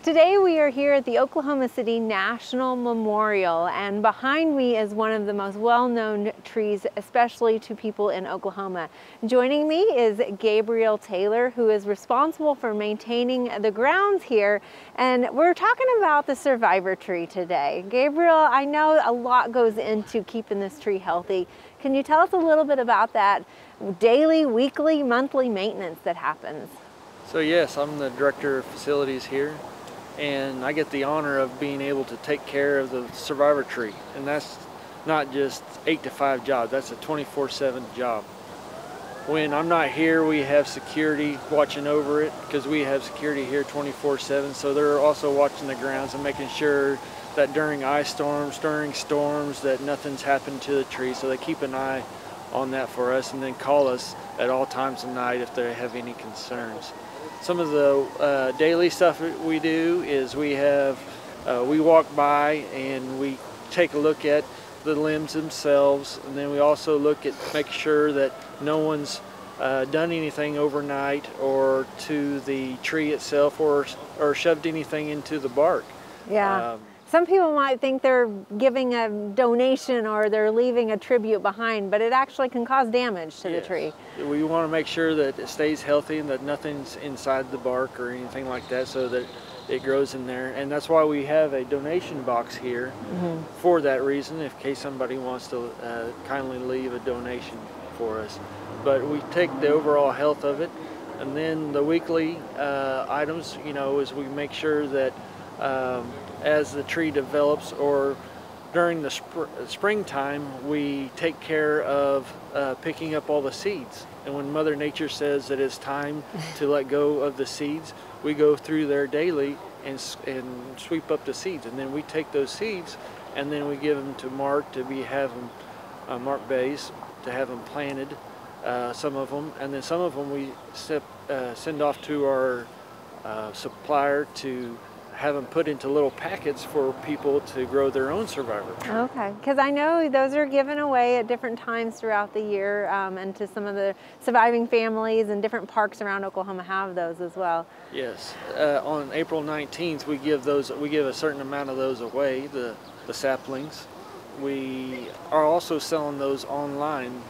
Today we are here at the Oklahoma City National Memorial, and behind me is one of the most well-known trees, especially to people in Oklahoma. Joining me is Gabriel Taylor, who is responsible for maintaining the grounds here, and we're talking about the survivor tree today. Gabriel, I know a lot goes into keeping this tree healthy. Can you tell us a little bit about that daily, weekly, monthly maintenance that happens? So yes, I'm the director of facilities here, and I get the honor of being able to take care of the survivor tree. And that's not just 8 to 5 job, that's a 24/7 job. When I'm not here, we have security watching over it, because we have security here 24/7, so they're also watching the grounds and making sure that during ice storms, during storms, that nothing's happened to the tree, so they keep an eye on that for us and then call us at all times of night if they have any concerns. Some of the daily stuff that we do is we walk by and we take a look at the limbs themselves, and then we also look at making sure that no one's done anything overnight or to the tree itself or shoved anything into the bark. Yeah. Some people might think they're giving a donation or they're leaving a tribute behind, but it actually can cause damage to the tree. We want to make sure that it stays healthy and that nothing's inside the bark or anything like that, so that it grows in there. And that's why we have a donation box here for that reason, in case somebody wants to kindly leave a donation for us. But we take the overall health of it, and then the weekly items, is we make sure that as the tree develops or during the springtime, we take care of picking up all the seeds. And when Mother Nature says that it's time to let go of the seeds, we go through there daily and sweep up the seeds. And then we take those seeds and then we give them to Mark to have them Mark Bays to have them planted, some of them, and then some of them we send off to our supplier to have them put into little packets for people to grow their own survivor tree. Okay, because I know those are given away at different times throughout the year, and to some of the surviving families, and different parks around Oklahoma have those as well. Yes, on April 19th we give a certain amount of those away, the saplings. We are also selling those online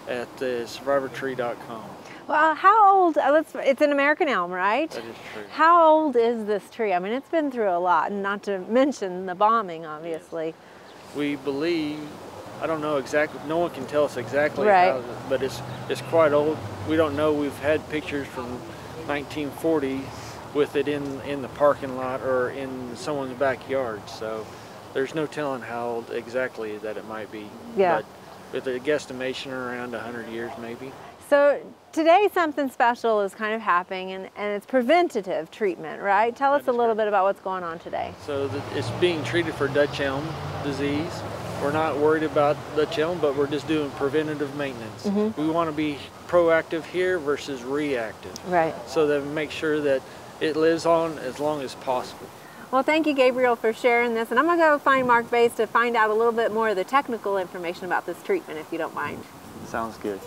at survivortree.com. Well, how old, it's an American elm, right? That is true. How old is this tree? I mean, it's been through a lot, and not to mention the bombing, obviously. Yes. We believe, I don't know exactly, no one can tell us exactly, right, but it's quite old. We don't know, we've had pictures from 1940 with it in the parking lot or in someone's backyard, so there's no telling how old exactly that it might be. Yeah. But with a guesstimation around 100 years maybe. So today something special is kind of happening, and it's preventative treatment, right? Tell us a little bit about what's going on today. So it's being treated for Dutch Elm Disease. We're not worried about Dutch Elm, but we're just doing preventative maintenance. We want to be proactive here versus reactive. Right. So that we make sure that it lives on as long as possible. Well, thank you, Gabriel, for sharing this. And I'm going to go find Mark Bays to find out a little bit more of the technical information about this treatment, if you don't mind. Sounds good.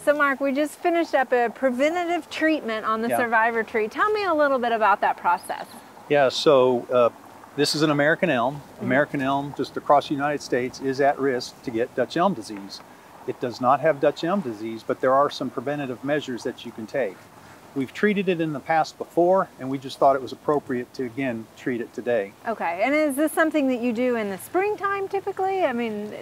So Mark, we just finished up a preventative treatment on the survivor tree. Tell me a little bit about that process. Yeah, so this is an American elm. American elm, just across the United States, is at risk to get Dutch Elm Disease. It does not have Dutch Elm Disease, but there are some preventative measures that you can take. We've treated it in the past before, and we just thought it was appropriate to, again, treat it today. Okay, and is this something that you do in the springtime typically? I mean...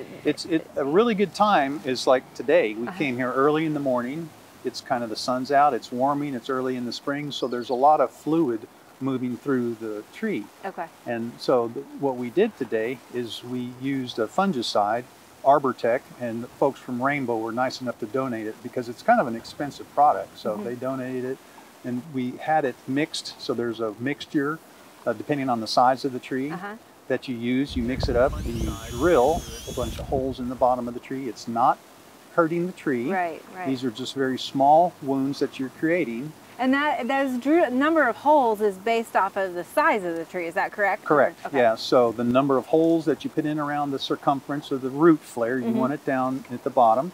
A really good time is like today. We came here early in the morning. It's kind of the sun's out, it's warming, it's early in the spring, so there's a lot of fluid moving through the tree. Okay. And so what we did today is we used a fungicide, Arbortech, and the folks from Rainbow were nice enough to donate it because it's kind of an expensive product. So they donated it, and we had it mixed. So there's a mixture, depending on the size of the tree, that you use. You mix it up and you drill a bunch of holes in the bottom of the tree. It's not hurting the tree. Right, right. These are just very small wounds that you're creating. And those number of holes is based off of the size of the tree, is that correct? Correct, Okay. yeah. So the number of holes that you put in around the circumference of the root flare, you want it down at the bottom.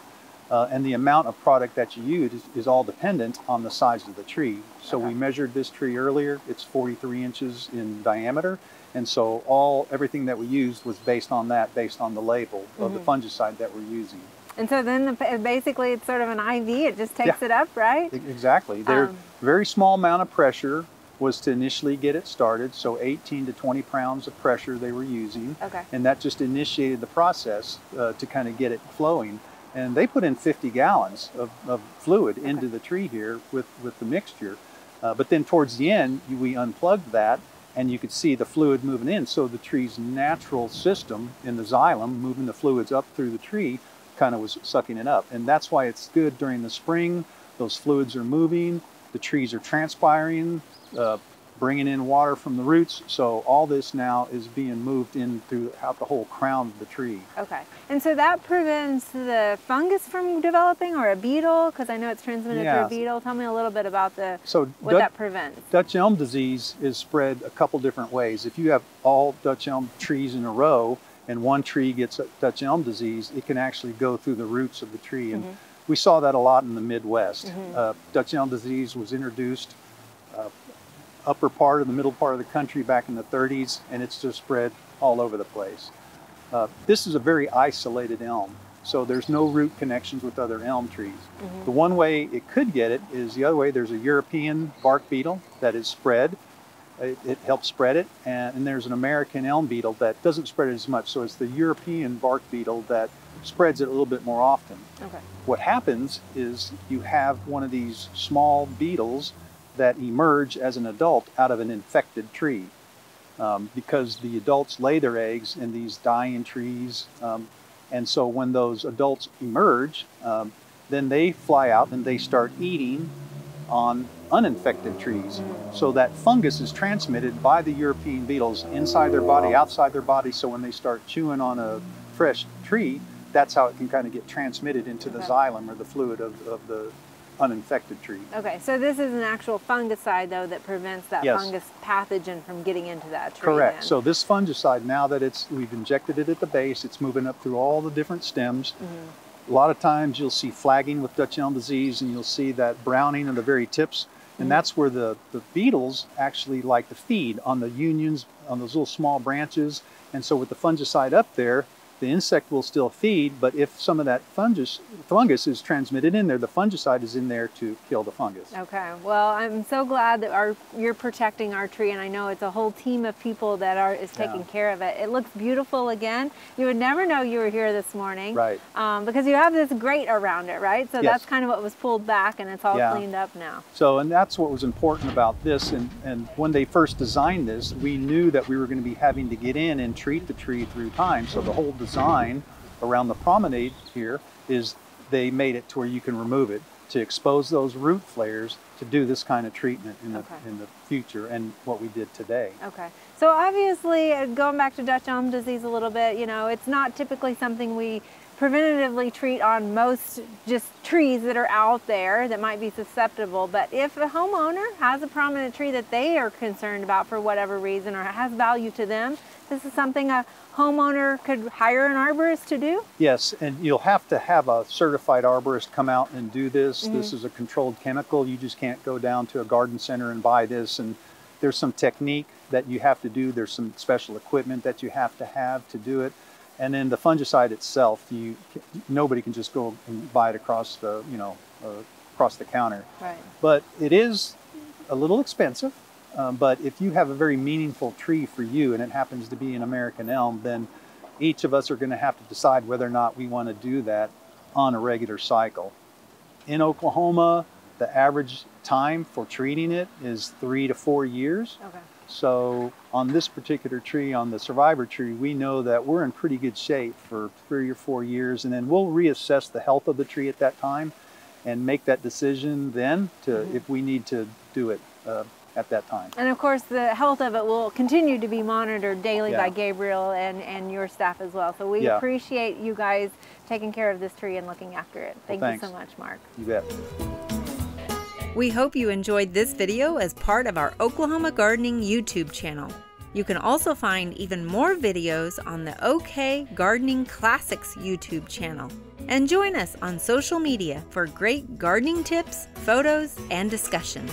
And the amount of product that you use is all dependent on the size of the tree. So we measured this tree earlier. It's 43 inches in diameter. And so everything that we used was based on that, based on the label of the fungicide that we're using. And so then basically it's sort of an IV, it just takes it up, right? Exactly. Their very small amount of pressure was to initially get it started, so 18 to 20 pounds of pressure they were using. Okay. And that just initiated the process to kind of get it flowing. And they put in 50 gallons of fluid into the tree here with the mixture. But then towards the end, we unplugged that, and you could see the fluid moving in. So the tree's natural system in the xylem, moving the fluids up through the tree, kind of was sucking it up. And that's why it's good during the spring. Those fluids are moving, the trees are transpiring, bringing in water from the roots. So all this now is being moved in throughout the whole crown of the tree. Okay. And so that prevents the fungus from developing, or a beetle? Because I know it's transmitted through a beetle. Tell me a little bit about what that prevents. Dutch elm disease is spread a couple different ways. If you have all Dutch elm trees in a row and one tree gets Dutch elm disease, it can actually go through the roots of the tree. And we saw that a lot in the Midwest. Dutch elm disease was introduced the middle part of the country back in the 30s, and it's just spread all over the place. This is a very isolated elm, so there's no root connections with other elm trees. The one way it could get it is the other way. There's a European bark beetle that is spread. It helps spread it, and there's an American elm beetle that doesn't spread it as much, so it's the European bark beetle that spreads it a little bit more often. Okay. What happens is you have one of these small beetles that emerge as an adult out of an infected tree, because the adults lay their eggs in these dying trees, and so when those adults emerge, then they fly out and they start eating on uninfected trees. So that fungus is transmitted by the European beetles inside their body, outside their body, so when they start chewing on a fresh tree, that's how it can kind of get transmitted into the xylem, or the fluid of the uninfected tree. Okay, so this is an actual fungicide, though, that prevents that fungus pathogen from getting into that tree. Correct. Then. So this fungicide, now that we've injected it at the base, it's moving up through all the different stems. A lot of times you'll see flagging with Dutch elm disease, and you'll see that browning of the very tips, and that's where the beetles actually like to feed, on the unions, on those little small branches. And so with the fungicide up there, the insect will still feed, but if some of that fungus is transmitted in there, the fungicide is in there to kill the fungus. Okay, well, I'm so glad that you're protecting our tree, and I know it's a whole team of people that is taking care of it. It looks beautiful again. You would never know you were here this morning. Right. Because you have this grate around it, right? So that's kind of what was pulled back, and it's all cleaned up now. So, and that's what was important about this, and when they first designed this, we knew that we were going to be having to get in and treat the tree through time. So the whole design around the promenade here is they made it to where you can remove it to expose those root flares to do this kind of treatment in the future, and what we did today. Okay. So obviously, going back to Dutch elm disease a little bit, you know, it's not typically something we preventatively treat on most just trees that are out there that might be susceptible. But if a homeowner has a prominent tree that they are concerned about for whatever reason, or has value to them, this is something a homeowner could hire an arborist to do? Yes, and you'll have to have a certified arborist come out and do this. This is a controlled chemical. You just can't go down to a garden center and buy this. And there's some technique that you have to do. There's some special equipment that you have to do it. And then the fungicide itself, nobody can just go and buy it across the, across the counter. Right. But it is a little expensive. But if you have a very meaningful tree for you, and it happens to be an American elm, then each of us are going to have to decide whether or not we want to do that on a regular cycle. In Oklahoma, the average time for treating it is 3 to 4 years. Okay. So on this particular tree, on the survivor tree, we know that we're in pretty good shape for 3 or 4 years, and then we'll reassess the health of the tree at that time and make that decision then to if we need to do it at that time. And of course, the health of it will continue to be monitored daily Yeah. by Gabriel and your staff as well. So we Yeah. appreciate you guys taking care of this tree and looking after it. Thank you thanks. so much, Mark. You bet. We hope you enjoyed this video as part of our Oklahoma Gardening YouTube channel. You can also find even more videos on the OK Gardening Classics YouTube channel. And join us on social media for great gardening tips, photos, and discussion.